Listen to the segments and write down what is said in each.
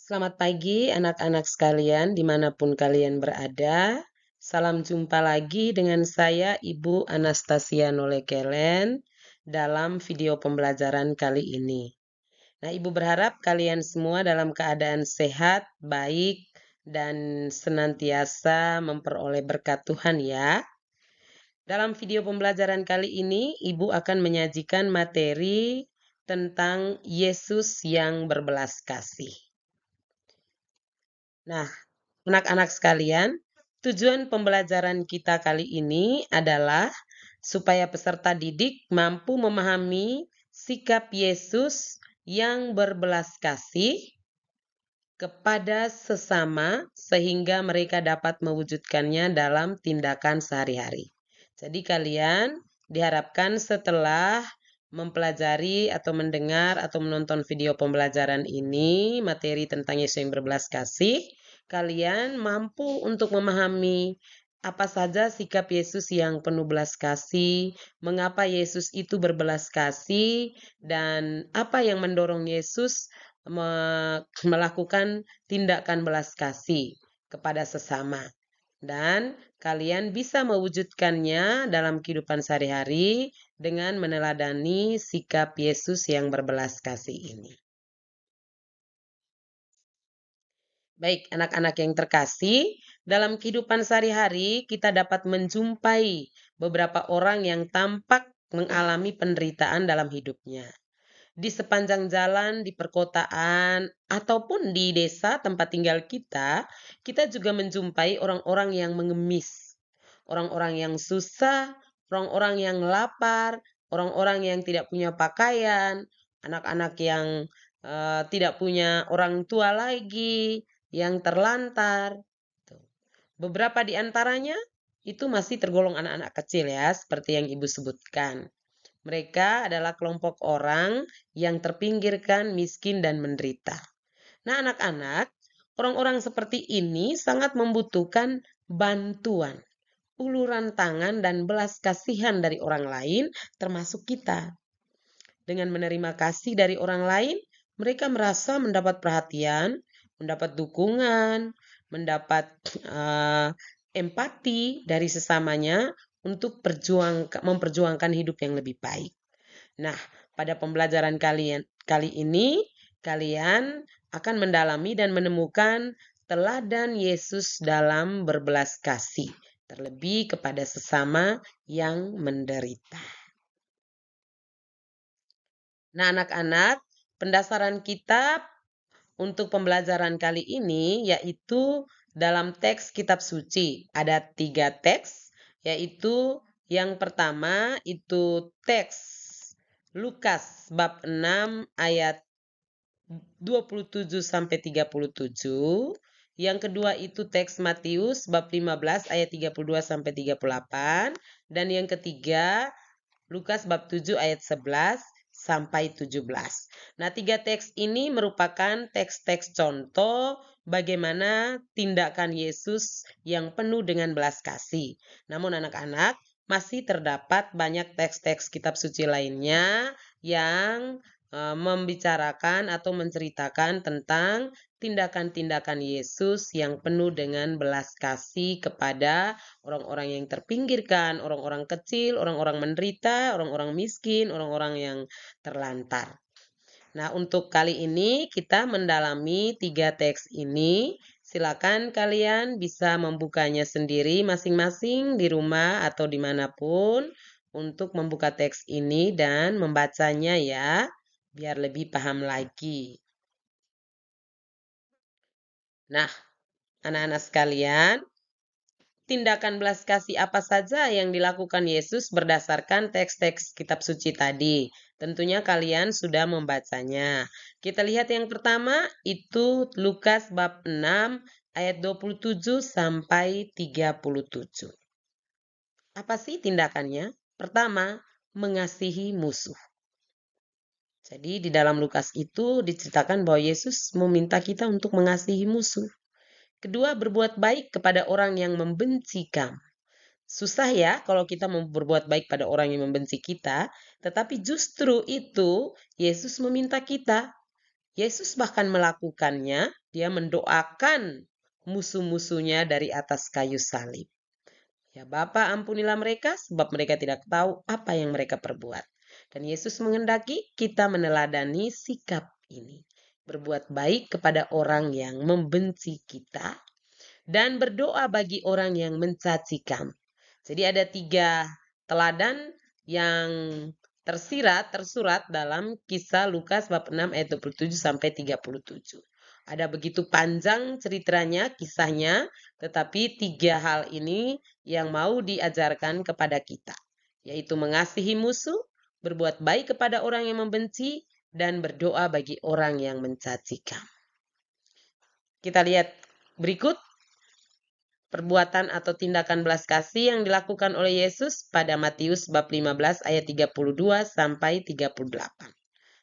Selamat pagi anak-anak sekalian dimanapun kalian berada. Salam jumpa lagi dengan saya Ibu Anastasia Nolekelen dalam video pembelajaran kali ini. Nah, Ibu berharap kalian semua dalam keadaan sehat, baik, dan senantiasa memperoleh berkat Tuhan ya. Dalam video pembelajaran kali ini, Ibu akan menyajikan materi tentang Yesus yang berbelas kasih. Nah, anak-anak sekalian, tujuan pembelajaran kita kali ini adalah supaya peserta didik mampu memahami sikap Yesus yang berbelas kasih kepada sesama sehingga mereka dapat mewujudkannya dalam tindakan sehari-hari. Jadi kalian diharapkan setelah mempelajari atau mendengar atau menonton video pembelajaran ini, materi tentang Yesus yang berbelas kasih, kalian mampu untuk memahami apa saja sikap Yesus yang penuh belas kasih, mengapa Yesus itu berbelas kasih, dan apa yang mendorong Yesus melakukan tindakan belas kasih kepada sesama. Dan kalian bisa mewujudkannya dalam kehidupan sehari-hari dengan meneladani sikap Yesus yang berbelas kasih ini. Baik, anak-anak yang terkasih, dalam kehidupan sehari-hari kita dapat menjumpai beberapa orang yang tampak mengalami penderitaan dalam hidupnya. Di sepanjang jalan, di perkotaan, ataupun di desa tempat tinggal kita juga menjumpai orang-orang yang mengemis, orang-orang yang susah, orang-orang yang lapar, orang-orang yang tidak punya pakaian, anak-anak yang tidak punya orang tua lagi, yang terlantar. Beberapa di antaranya itu masih tergolong anak-anak kecil ya, seperti yang Ibu sebutkan. Mereka adalah kelompok orang yang terpinggirkan, miskin, dan menderita. Nah, anak-anak, orang-orang seperti ini sangat membutuhkan bantuan, uluran tangan, dan belas kasihan dari orang lain, termasuk kita. Dengan menerima kasih dari orang lain, mereka merasa mendapat perhatian, mendapat dukungan, mendapat empati dari sesamanya untuk memperjuangkan hidup yang lebih baik. Nah, pada pembelajaran kali ini, kalian akan mendalami dan menemukan teladan Yesus dalam berbelas kasih, terlebih kepada sesama yang menderita. Nah, anak-anak, pendasaran kita untuk pembelajaran kali ini yaitu dalam teks kitab suci. Ada 3 teks, yaitu yang pertama itu teks Lukas bab 6 ayat 27 sampai 37. Yang kedua itu teks Matius bab 15 ayat 32 sampai 38 dan yang ketiga Lukas bab 7 ayat 11 sampai 17. Nah, 3 teks ini merupakan teks-teks contoh bagaimana tindakan Yesus yang penuh dengan belas kasih. Namun anak-anak, masih terdapat banyak teks-teks kitab suci lainnya yang membicarakan atau menceritakan tentang tindakan-tindakan Yesus yang penuh dengan belas kasih kepada orang-orang yang terpinggirkan, orang-orang kecil, orang-orang menderita, orang-orang miskin, orang-orang yang terlantar. Nah, untuk kali ini kita mendalami 3 teks ini. Silakan kalian bisa membukanya sendiri masing-masing di rumah atau dimanapun untuk membuka teks ini dan membacanya ya, biar lebih paham lagi. Nah, anak-anak sekalian, tindakan belas kasih apa saja yang dilakukan Yesus berdasarkan teks-teks kitab suci tadi? Tentunya kalian sudah membacanya. Kita lihat yang pertama itu Lukas bab 6 ayat 27 sampai 37. Apa sih tindakannya? Pertama, mengasihi musuh. Jadi di dalam Lukas itu diceritakan bahwa Yesus meminta kita untuk mengasihi musuh. Kedua, berbuat baik kepada orang yang membenci kamu. Susah ya kalau kita mau berbuat baik pada orang yang membenci kita, tetapi justru itu Yesus meminta kita Yesus bahkan melakukannya, dia mendoakan musuh-musuhnya dari atas kayu salib. Ya Bapa, ampunilah mereka sebab mereka tidak tahu apa yang mereka perbuat. Dan Yesus menghendaki kita meneladani sikap ini. Berbuat baik kepada orang yang membenci kita dan berdoa bagi orang yang mencaci kami. Jadi ada 3 teladan yang tersurat dalam Kisah Lukas bab 6 ayat 27 sampai 37. Ada begitu panjang ceritanya, kisahnya, tetapi 3 hal ini yang mau diajarkan kepada kita, yaitu mengasihi musuh, berbuat baik kepada orang yang membenci, dan berdoa bagi orang yang mencaci kami. Kita lihat berikut perbuatan atau tindakan belas kasih yang dilakukan oleh Yesus pada Matius bab 15 ayat 32 sampai 38.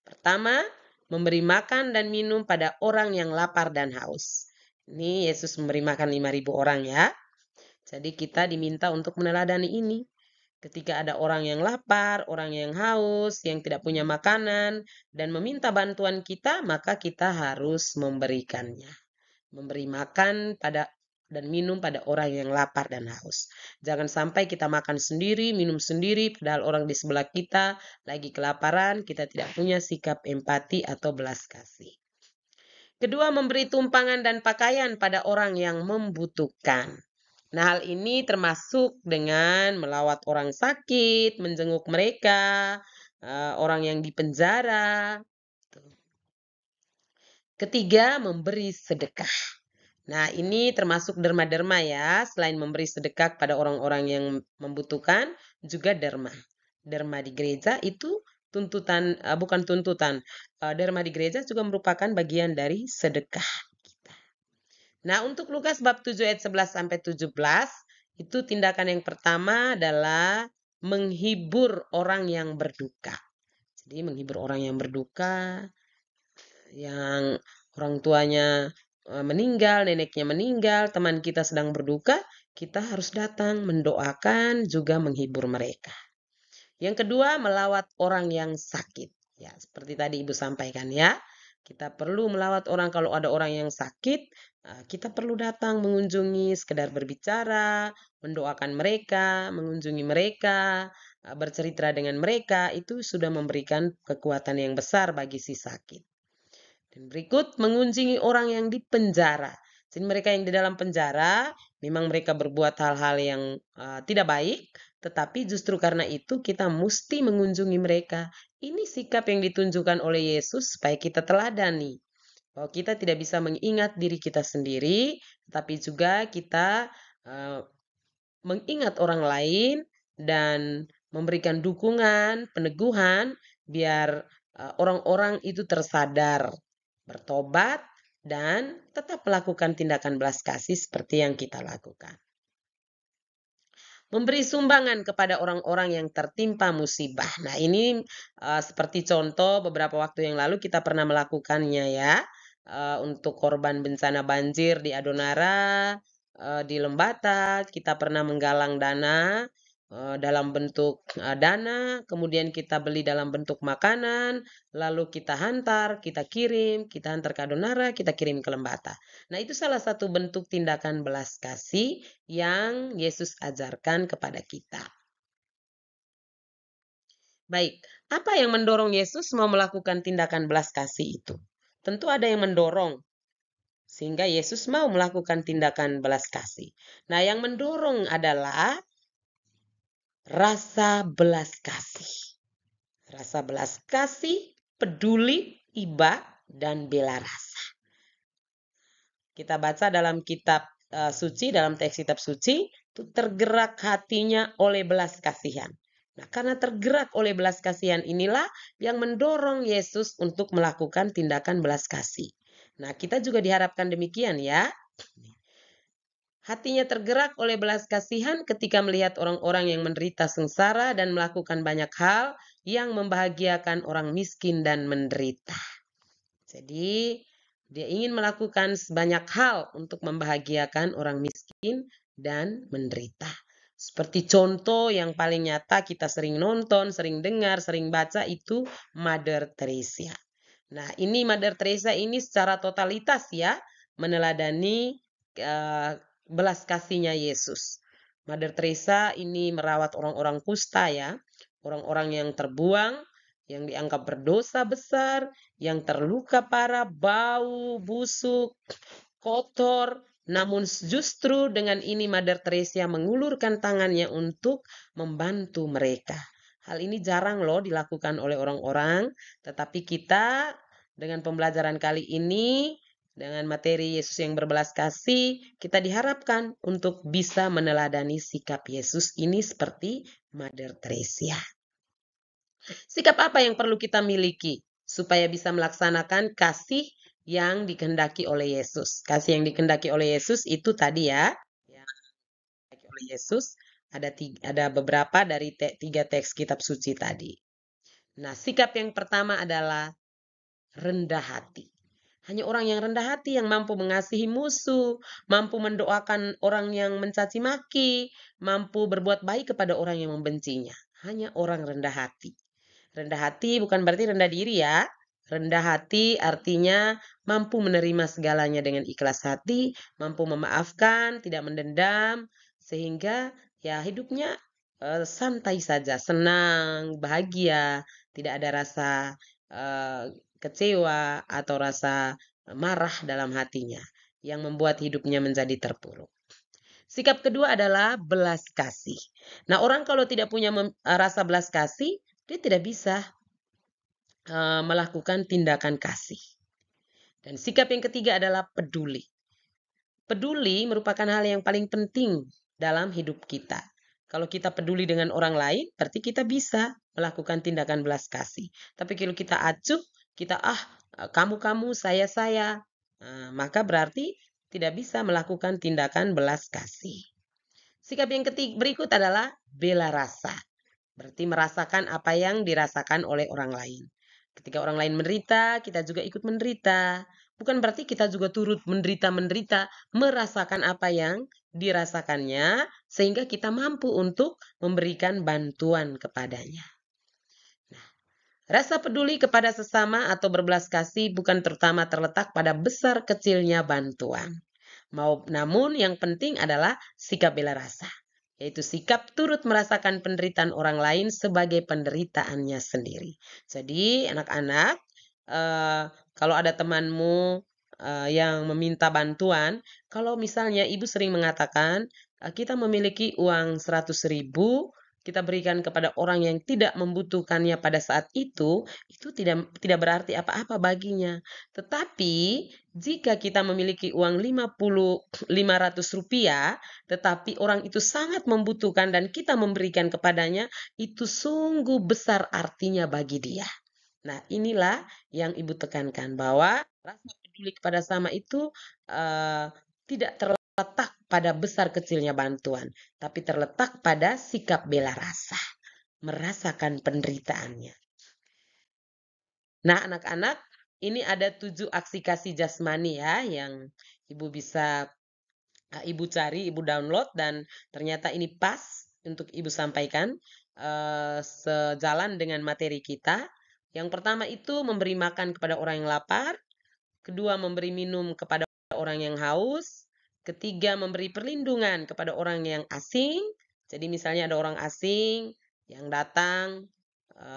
Pertama, memberi makan dan minum pada orang yang lapar dan haus. Ini Yesus memberi makan 5.000 orang ya. Jadi kita diminta untuk meneladani ini. Ketika ada orang yang lapar, orang yang haus, yang tidak punya makanan, dan meminta bantuan kita, maka kita harus memberikannya. Memberi makan pada dan minum pada orang yang lapar dan haus. Jangan sampai kita makan sendiri, minum sendiri, padahal orang di sebelah kita lagi kelaparan, kita tidak punya sikap empati atau belas kasih. Kedua, memberi tumpangan dan pakaian pada orang yang membutuhkan. Nah, hal ini termasuk dengan melawat orang sakit, menjenguk mereka, orang yang di penjara. Ketiga, memberi sedekah. Nah, ini termasuk derma-derma ya. Selain memberi sedekah pada orang-orang yang membutuhkan, juga derma. Derma di gereja itu bukan tuntutan. Derma di gereja juga merupakan bagian dari sedekah kita. Nah, untuk Lukas bab 7 ayat 11 sampai 17, itu tindakan yang pertama adalah menghibur orang yang berduka. Jadi menghibur orang yang berduka, yang orang tuanya meninggal, neneknya meninggal, teman kita sedang berduka, kita harus datang mendoakan juga menghibur mereka. Yang kedua, melawat orang yang sakit. Ya, seperti tadi Ibu sampaikan ya. Kita perlu melawat orang kalau ada orang yang sakit, kita perlu datang mengunjungi, sekedar berbicara, mendoakan mereka, mengunjungi mereka, bercerita dengan mereka, itu sudah memberikan kekuatan yang besar bagi si sakit. Dan berikut, mengunjungi orang yang di penjara. Jadi mereka yang di dalam penjara, memang mereka berbuat hal-hal yang tidak baik, tetapi justru karena itu kita mesti mengunjungi mereka. Ini sikap yang ditunjukkan oleh Yesus supaya kita teladani. Bahwa kita tidak bisa mengingat diri kita sendiri, tetapi juga kita mengingat orang lain dan memberikan dukungan, peneguhan, biar orang-orang itu tersadar, bertobat, dan tetap melakukan tindakan belas kasih seperti yang kita lakukan. Memberi sumbangan kepada orang-orang yang tertimpa musibah. Nah, ini seperti contoh beberapa waktu yang lalu kita pernah melakukannya ya. Untuk korban bencana banjir di Adonara, di Lembata, kita pernah menggalang dana dalam bentuk dana, kemudian kita beli dalam bentuk makanan, lalu kita hantar ke Adonara, kita kirim ke Lembata. Nah, itu salah satu bentuk tindakan belas kasih yang Yesus ajarkan kepada kita. Baik, apa yang mendorong Yesus mau melakukan tindakan belas kasih itu? Tentu ada yang mendorong, sehingga Yesus mau melakukan tindakan belas kasih. Nah, yang mendorong adalah rasa belas kasih. Rasa belas kasih, peduli, iba, dan bela rasa. Kita baca dalam kitab suci, dalam teks kitab suci, itu tergerak hatinya oleh belas kasihan. Nah, karena tergerak oleh belas kasihan inilah yang mendorong Yesus untuk melakukan tindakan belas kasih. Nah, kita juga diharapkan demikian ya. Hatinya tergerak oleh belas kasihan ketika melihat orang-orang yang menderita sengsara dan melakukan banyak hal yang membahagiakan orang miskin dan menderita. Jadi, dia ingin melakukan sebanyak hal untuk membahagiakan orang miskin dan menderita. Seperti contoh yang paling nyata kita sering nonton, sering dengar, sering baca itu Mother Teresa. Nah, ini Mother Teresa ini secara totalitas ya meneladani belas kasihnya Yesus. Mother Teresa ini merawat orang-orang kusta ya, orang-orang yang terbuang, yang dianggap berdosa besar, yang terluka parah, bau, busuk, kotor. Namun justru dengan ini Mother Teresa mengulurkan tangannya untuk membantu mereka. Hal ini jarang loh dilakukan oleh orang-orang, tetapi kita dengan pembelajaran kali ini, dengan materi Yesus yang berbelas kasih, kita diharapkan untuk bisa meneladani sikap Yesus ini seperti Mother Teresa. Sikap apa yang perlu kita miliki supaya bisa melaksanakan kasih yang dikehendaki oleh Yesus? Kasih yang dikehendaki oleh Yesus itu tadi ya, yang dikehendaki oleh Yesus ada beberapa dari tiga teks kitab suci tadi. Nah, sikap yang pertama adalah rendah hati. Hanya orang yang rendah hati yang mampu mengasihi musuh, mampu mendoakan orang yang mencaci maki, mampu berbuat baik kepada orang yang membencinya. Hanya orang rendah hati. Rendah hati bukan berarti rendah diri ya. Rendah hati artinya mampu menerima segalanya dengan ikhlas hati, mampu memaafkan, tidak mendendam, sehingga ya hidupnya santai saja, senang, bahagia, tidak ada rasa eh, kecewa atau rasa marah dalam hatinya yang membuat hidupnya menjadi terpuruk. Sikap kedua adalah belas kasih. Nah, orang kalau tidak punya rasa belas kasih, dia tidak bisa melakukan tindakan kasih. Dan sikap yang ketiga adalah peduli. Peduli merupakan hal yang paling penting dalam hidup kita. Kalau kita peduli dengan orang lain, berarti kita bisa melakukan tindakan belas kasih. Tapi kalau kita acuh, kita kamu-kamu, saya, maka berarti tidak bisa melakukan tindakan belas kasih. Sikap yang berikut adalah bela rasa. Berarti merasakan apa yang dirasakan oleh orang lain. Ketika orang lain menderita, kita juga ikut menderita. Bukan berarti kita juga turut menderita-menderita, merasakan apa yang dirasakannya, sehingga kita mampu untuk memberikan bantuan kepadanya. Nah, rasa peduli kepada sesama atau berbelas kasih bukan terutama terletak pada besar kecilnya bantuan. Namun yang penting adalah sikap bela rasa, yaitu sikap turut merasakan penderitaan orang lain sebagai penderitaannya sendiri. Jadi anak-anak, kalau ada temanmu yang meminta bantuan, kalau misalnya ibu sering mengatakan, kita memiliki uang 100.000, kita berikan kepada orang yang tidak membutuhkannya pada saat itu tidak berarti apa-apa baginya. Tetapi jika kita memiliki uang 500 rupiah, tetapi orang itu sangat membutuhkan dan kita memberikan kepadanya, itu sungguh besar artinya bagi dia. Nah, inilah yang ibu tekankan bahwa rasa peduli kepada sama itu tidak terletak pada besar kecilnya bantuan, tapi terletak pada sikap bela rasa, merasakan penderitaannya. Nah, anak-anak, ini ada 7 aksi kasih jasmani ya yang ibu bisa ibu cari, ibu download dan ternyata ini pas untuk ibu sampaikan sejalan dengan materi kita. Yang pertama itu memberi makan kepada orang yang lapar, kedua memberi minum kepada orang yang haus, ketiga memberi perlindungan kepada orang yang asing. Jadi misalnya ada orang asing yang datang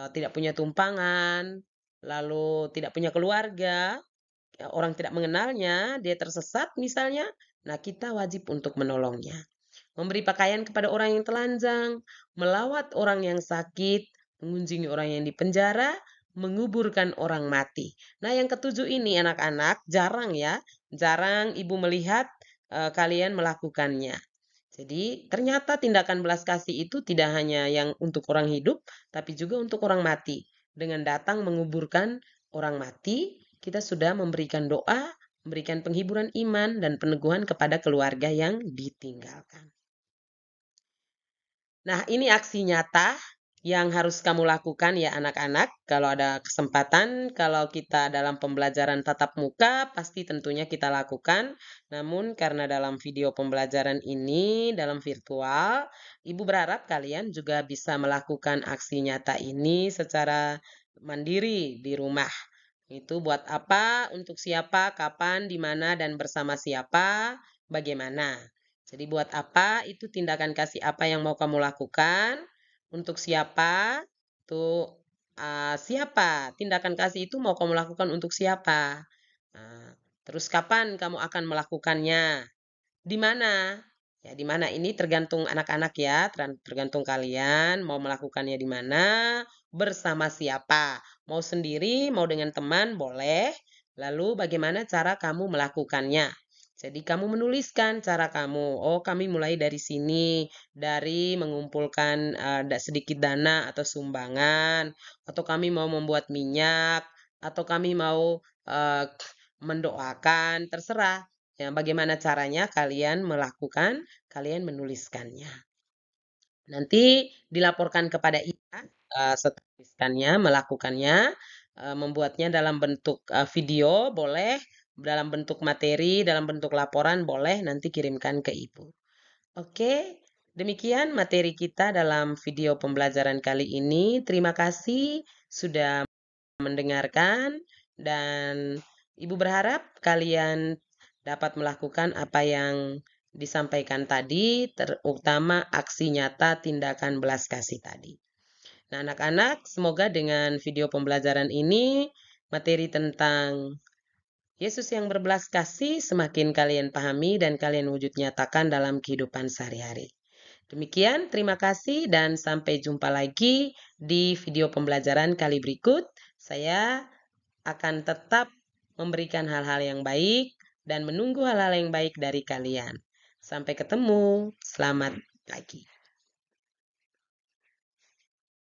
tidak punya tumpangan, lalu tidak punya keluarga, orang tidak mengenalnya, dia tersesat misalnya, nah kita wajib untuk menolongnya. Memberi pakaian kepada orang yang telanjang, melawat orang yang sakit, mengunjungi orang yang dipenjara, menguburkan orang mati. Nah, yang ketujuh ini anak-anak jarang ya, jarang ibu melihat kalian melakukannya. Jadi, ternyata tindakan belas kasih itu tidak hanya yang untuk orang hidup, tapi juga untuk orang mati. Dengan datang menguburkan orang mati, kita sudah memberikan doa, memberikan penghiburan iman, dan peneguhan kepada keluarga yang ditinggalkan. Nah, ini aksi nyata yang harus kamu lakukan ya anak-anak. Kalau ada kesempatan, kalau kita dalam pembelajaran tatap muka, pasti tentunya kita lakukan. Namun karena dalam video pembelajaran ini, dalam virtual, Ibu berharap kalian juga bisa melakukan aksi nyata ini secara mandiri di rumah. Itu buat apa, untuk siapa, kapan, di mana, dan bersama siapa, bagaimana. Jadi buat apa, itu tindakan kasih apa yang mau kamu lakukan. Untuk siapa, itu siapa. Tindakan kasih itu mau kamu lakukan untuk siapa. Nah, terus kapan kamu akan melakukannya. Di mana? Ya, di mana ini tergantung anak-anak ya, tergantung kalian mau melakukannya di mana, bersama siapa. Mau sendiri, mau dengan teman, boleh. Lalu bagaimana cara kamu melakukannya? Jadi kamu menuliskan cara kamu. Oh, kami mulai dari sini, dari mengumpulkan sedikit dana atau sumbangan, atau kami mau membuat minyak, atau kami mau eh, mendoakan, terserah. Ya, bagaimana caranya kalian melakukan, kalian menuliskannya. Nanti dilaporkan kepada IPA setelah menuliskannya, melakukannya, membuatnya dalam bentuk video boleh, dalam bentuk materi, dalam bentuk laporan boleh, nanti kirimkan ke Ibu. Oke, demikian materi kita dalam video pembelajaran kali ini. Terima kasih sudah mendengarkan dan Ibu berharap kalian dapat melakukan apa yang disampaikan tadi, terutama aksi nyata tindakan belas kasih tadi. Nah, anak-anak, semoga dengan video pembelajaran ini, materi tentang Yesus yang berbelas kasih semakin kalian pahami dan kalian wujud nyatakan dalam kehidupan sehari-hari. Demikian, terima kasih dan sampai jumpa lagi di video pembelajaran kali berikut. Saya akan tetap memberikan hal-hal yang baik dan menunggu hal-hal yang baik dari kalian. Sampai ketemu, selamat pagi.